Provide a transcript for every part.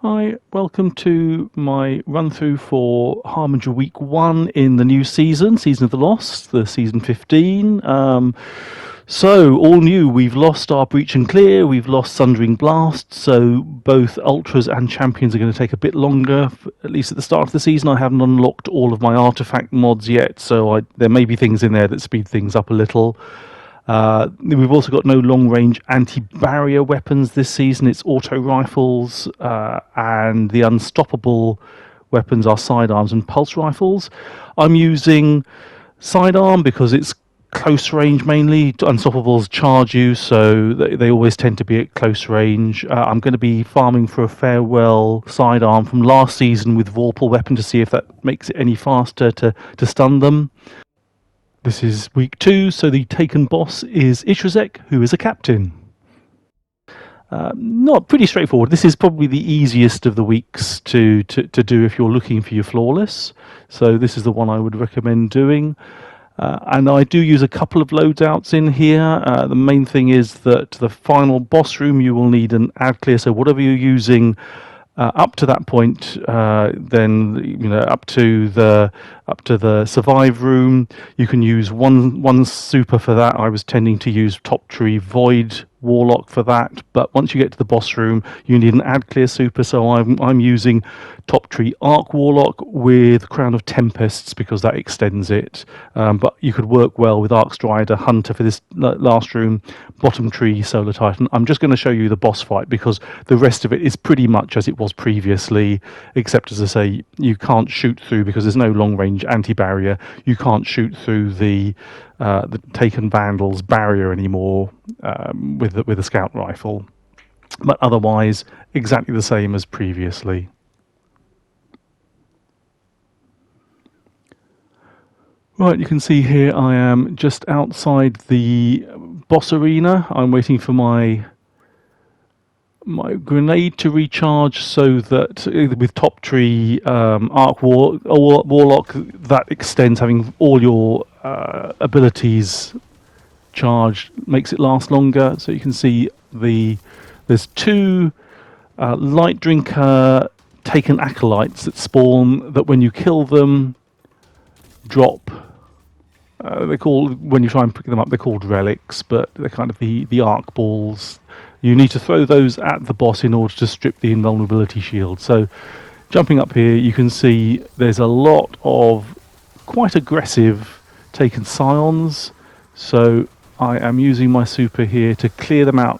Hi, welcome to my run-through for Harbinger Week 1 in the new season, Season of the Lost, the Season 15. So, all new, we've lost our Breach and Clear, we've lost Sundering Blast, so both Ultras and Champions are going to take a bit longer, at least at the start of the season. I haven't unlocked all of my artifact mods yet, so there may be things in there that speed things up a little. We've also got no long-range anti-barrier weapons this season. It's auto rifles, and the unstoppable weapons are sidearms and pulse rifles. I'm using sidearm because it's close range mainly. Unstoppables charge you, so they always tend to be at close range. I'm going to be farming for a farewell sidearm from last season with Vorpal weapon to see if that makes it any faster to stun them. This is week 2, so the taken boss is Ishrasek, who is a captain. Not pretty straightforward. This is probably the easiest of the weeks to do if you're looking for your flawless. So this is the one I would recommend doing. And I do use a couple of loadouts in here. The main thing is that the final boss room you will need an ad clear. So whatever you're using up to that point, then up to the survive room, you can use one super for that. I was tending to use Top Tree Void Warlock for that, but once you get to the boss room, you need an ad clear super. So I'm using Top Tree Arc Warlock with Crown of Tempests because that extends it. But you could work well with Arc Strider Hunter for this last room. Bottom Tree Solar Titan. I'm just going to show you the boss fight because the rest of it is pretty much as it was previously, except as I say, you can't shoot through because there's no long range anti-barrier. You can't shoot through the Taken Vandal's barrier anymore with a scout rifle, but otherwise exactly the same as previously. Right, you can see here I am just outside the boss arena. I'm waiting for my grenade to recharge so that with Top Tree Arc Warlock, that extends having all your abilities charged, makes it last longer. So you can see there's 2 light drinker taken acolytes that spawn that when you kill them drop. They're called, when you try and pick them up, they're called relics, but they're kind of the arc balls. You need to throw those at the boss in order to strip the invulnerability shield. So jumping up here, you can see there's a lot of quite aggressive taken scions. So I am using my super here to clear them out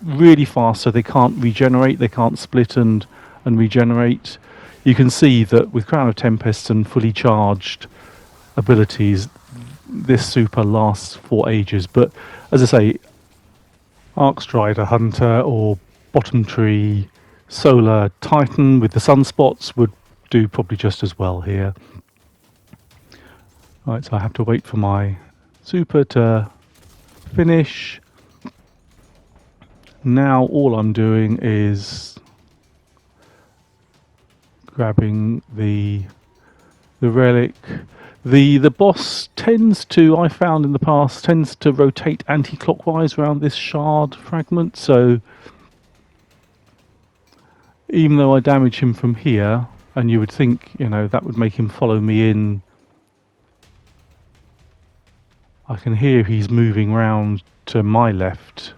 really fast so they can't regenerate, they can't split and regenerate. You can see that with Crown of Tempests and fully charged abilities, this super lasts for ages. But as I say, Arc Strider Hunter or Bottom Tree Solar Titan with the sunspots would do probably just as well here. Right, so I have to wait for my super to finish. Now all I'm doing is grabbing the relic. The boss tends to, I found in the past, tends to rotate anti-clockwise around this shard fragment, so even though I damage him from here, and you would think, that would make him follow me in, I can hear he's moving round to my left.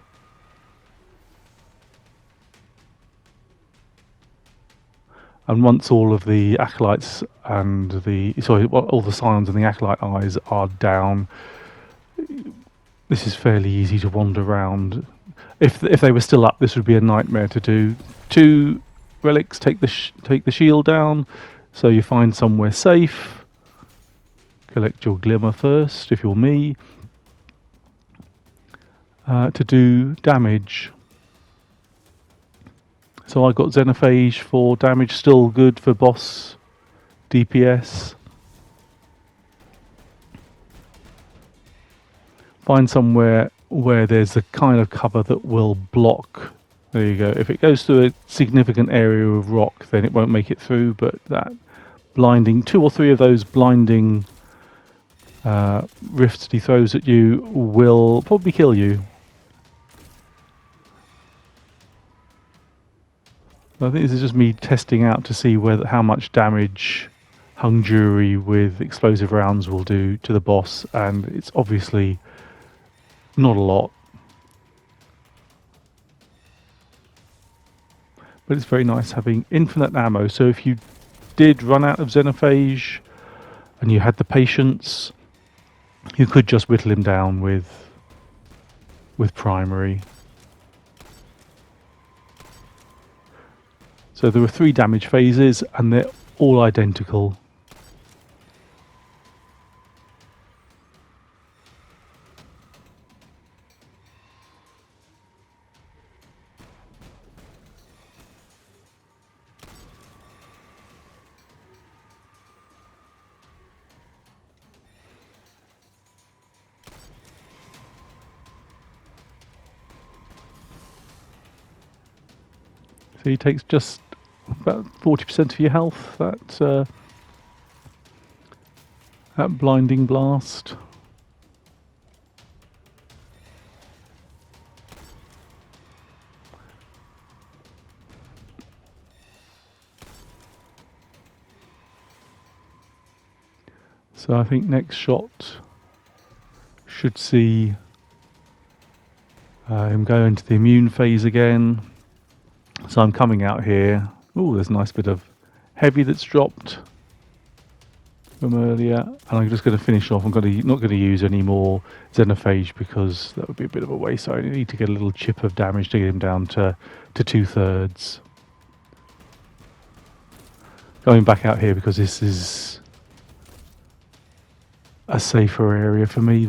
And once all of the acolytes and all the scions and the acolyte eyes are down, this is fairly easy to wander around. If they were still up, this would be a nightmare to do. 2 relics take the shield down, so you find somewhere safe. Collect your glimmer first, if you're me, to do damage. So I got Xenophage for damage, still good for boss DPS. Find somewhere where there's a kind of cover that will block. There you go. If it goes through a significant area of rock, then it won't make it through, but that blinding, 2 or 3 of those blinding rifts he throws at you will probably kill you. I think this is just me testing out to see how much damage hung jury with explosive rounds will do to the boss, and it's obviously not a lot. But it's very nice having infinite ammo, so if you did run out of Xenophage and you had the patience, you could just whittle him down with primary. So there were 3 damage phases and they're all identical. So he takes just about 40% of your health, that blinding blast. So I think next shot should see him go into the immune phase again. So I'm coming out here. Oh, there's a nice bit of heavy that's dropped from earlier. And I'm just going to finish off. I'm not going to use any more Xenophage because that would be a bit of a waste. So I need to get a little chip of damage to get him down to 2/3. Going back out here because this is a safer area for me.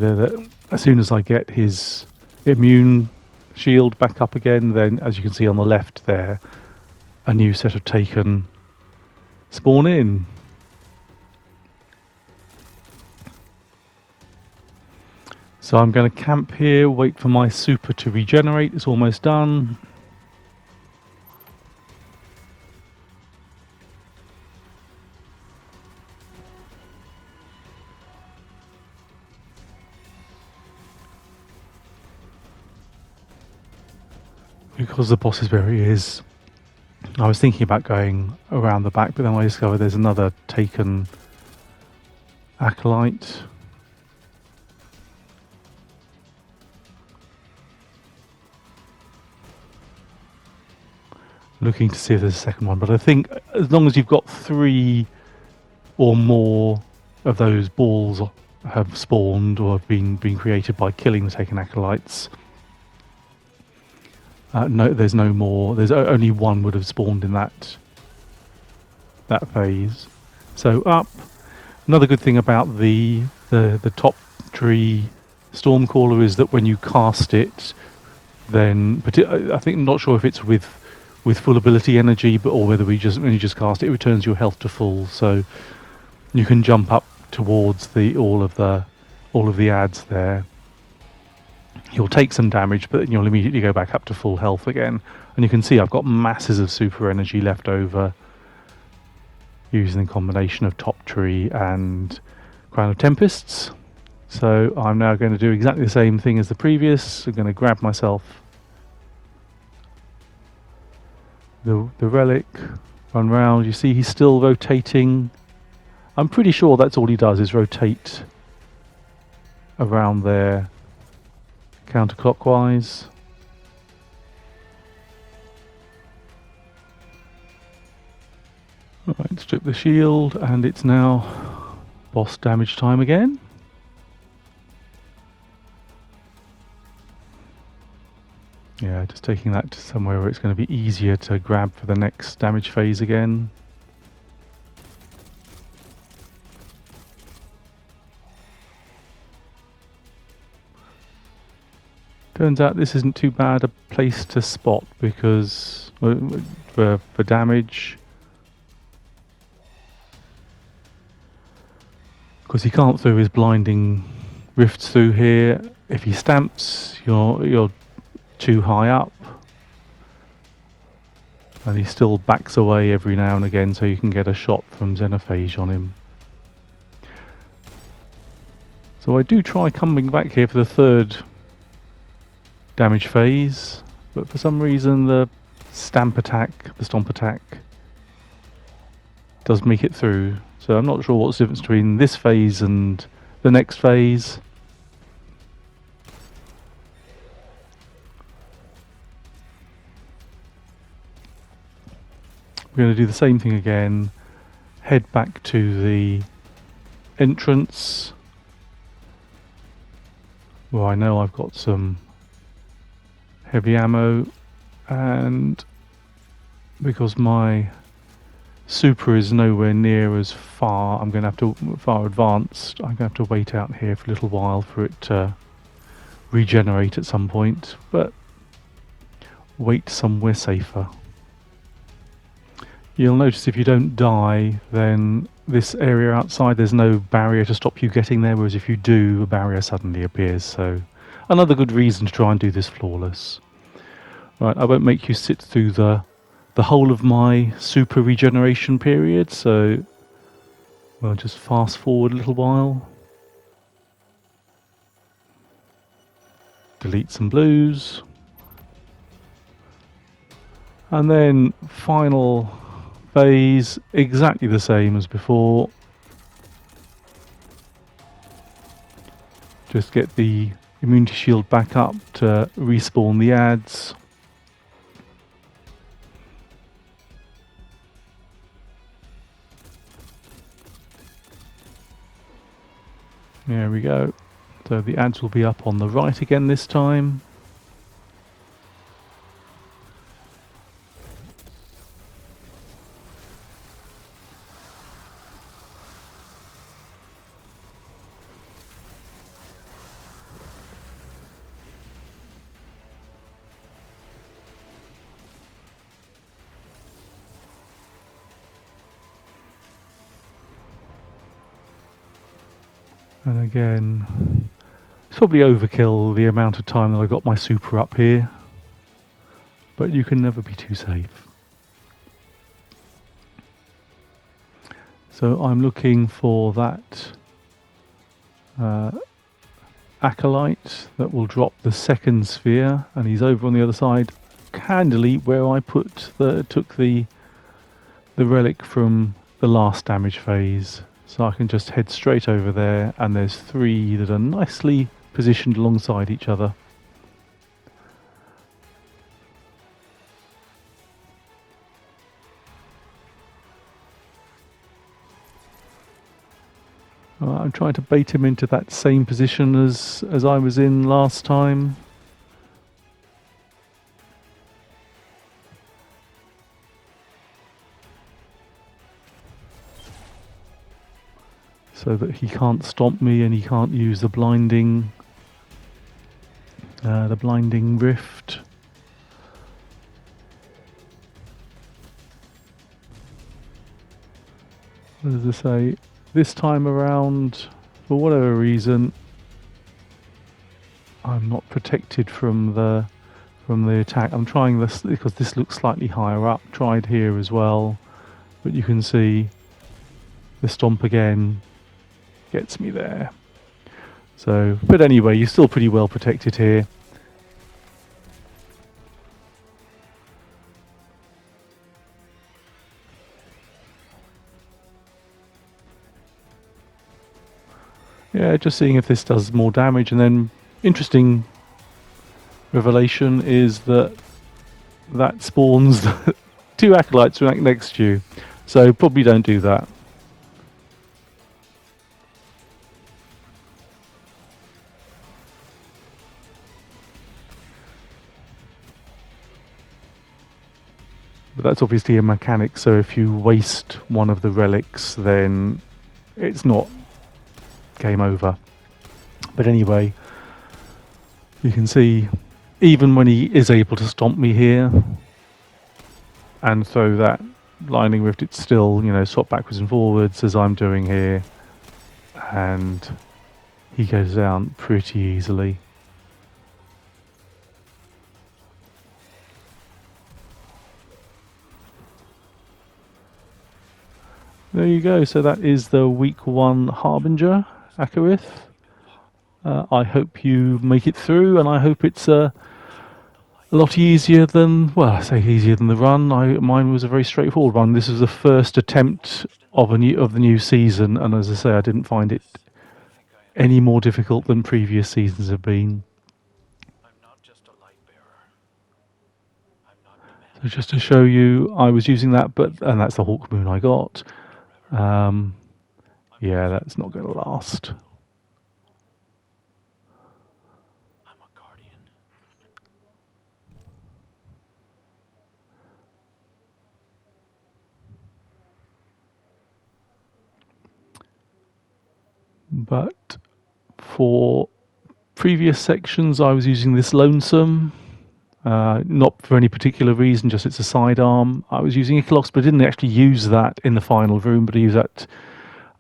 As soon as I get his immune shield back up again, then as you can see on the left there, a new set of Taken spawn in. So I'm going to camp here, wait for my super to regenerate. It's almost done. Because the boss is where he is, I was thinking about going around the back, but then I discovered there's another Taken acolyte. Looking to see if there's a second one, but I think as long as you've got 3 or more of those balls have spawned or have been created by killing the Taken acolytes, no, there's no more. There's only one would have spawned in that phase. So up. Another good thing about the top tree Stormcaller is that when you cast it, then I think I'm not sure if it's with full ability energy, or whether when you just cast it, it returns your health to full. So you can jump up towards all of the ads there. You'll take some damage, but you'll immediately go back up to full health again. And you can see I've got masses of super energy left over using the combination of Top Tree and Crown of Tempests. So I'm now going to do exactly the same thing as the previous. I'm going to grab myself the relic, run round. You see he's still rotating. I'm pretty sure that's all he does, is rotate around there counterclockwise. Alright, strip the shield, and it's now boss damage time again. Yeah, just taking that to somewhere where it's going to be easier to grab for the next damage phase again. Turns out this isn't too bad a place to spot because for damage, because he can't throw his blinding rifts through here. If he stamps, you're too high up, and he still backs away every now and again, so you can get a shot from Xenophage on him. So I do try coming back here for the 3rd damage phase, but for some reason the stamp attack, the stomp attack, does make it through. So I'm not sure what's the difference between this phase and the next phase. We're going to do the same thing again. Head back to the entrance, where I know I've got some heavy ammo, and because my super is nowhere near as far, I'm going to have to far advanced. I'm going to have to wait out here for a little while for it to regenerate at some point, but wait somewhere safer. You'll notice if you don't die, then this area outside, there's no barrier to stop you getting there, whereas if you do, a barrier suddenly appears. So another good reason to try and do this flawless. Right, I won't make you sit through the whole of my super regeneration period, so we'll just fast forward a little while. Delete some blues. And then final phase, exactly the same as before. Just get the immunity shield back up to respawn the adds. There we go. So the adds will be up on the right again this time. And again, it's probably overkill the amount of time that I got my super up here, but you can never be too safe. So I'm looking for that acolyte that will drop the second sphere, and he's over on the other side, handily where I took the relic from the last damage phase. So I can just head straight over there, and there's 3 that are nicely positioned alongside each other. I'm trying to bait him into that same position as I was in last time. So that he can't stomp me and he can't use the blinding rift. As I say, this time around, for whatever reason, I'm not protected from the attack. I'm trying this because this looks slightly higher up. Tried here as well, but you can see the stomp again gets me there. So, but anyway, you're still pretty well protected here. Yeah, just seeing if this does more damage, and then interesting revelation is that spawns 2 acolytes right next to you. So probably don't do that. But that's obviously a mechanic, so if you waste one of the relics, then it's not game over. But anyway, you can see even when he is able to stomp me here and throw that lightning rift, it's still, you know, swap backwards and forwards as I'm doing here, and he goes down pretty easily. There you go, so that is the week 1 Harbinger, Akarith. I hope you make it through, and I hope it's a a lot easier than, well, I say easier than the run. Mine was a very straightforward one. This was the first attempt of the new season, and as I say, I didn't find it any more difficult than previous seasons have been. So just to show you, I was using that, and that's the Hawkmoon I got. Yeah, that's not going to last. But for previous sections, I was using this Lonesome. Not for any particular reason, just it's a sidearm. I was using Ikelos, but I didn't actually use that in the final room, but I used that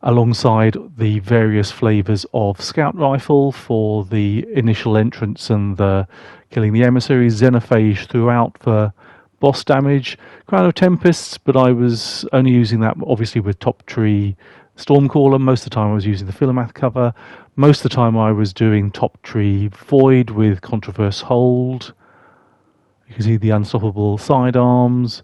alongside the various flavours of Scout Rifle for the initial entrance and the killing the emissaries, Xenophage throughout for boss damage, Crown of Tempests, but I was only using that obviously with Top Tree Stormcaller. Most of the time I was using the Philomath cover. Most of the time I was doing Top Tree Void with Controverse Hold. You can see the unstoppable sidearms,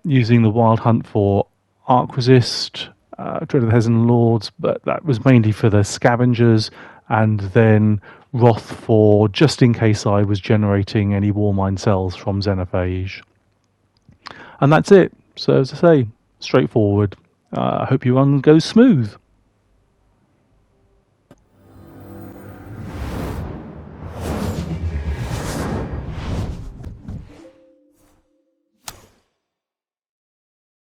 using the Wild Hunt for Arc Resist, Dread of the Hezen Lords, but that was mainly for the scavengers, and then Wrath for just in case I was generating any Warmind cells from Xenophage. And that's it. So as I say, straightforward. I hope your run goes smooth.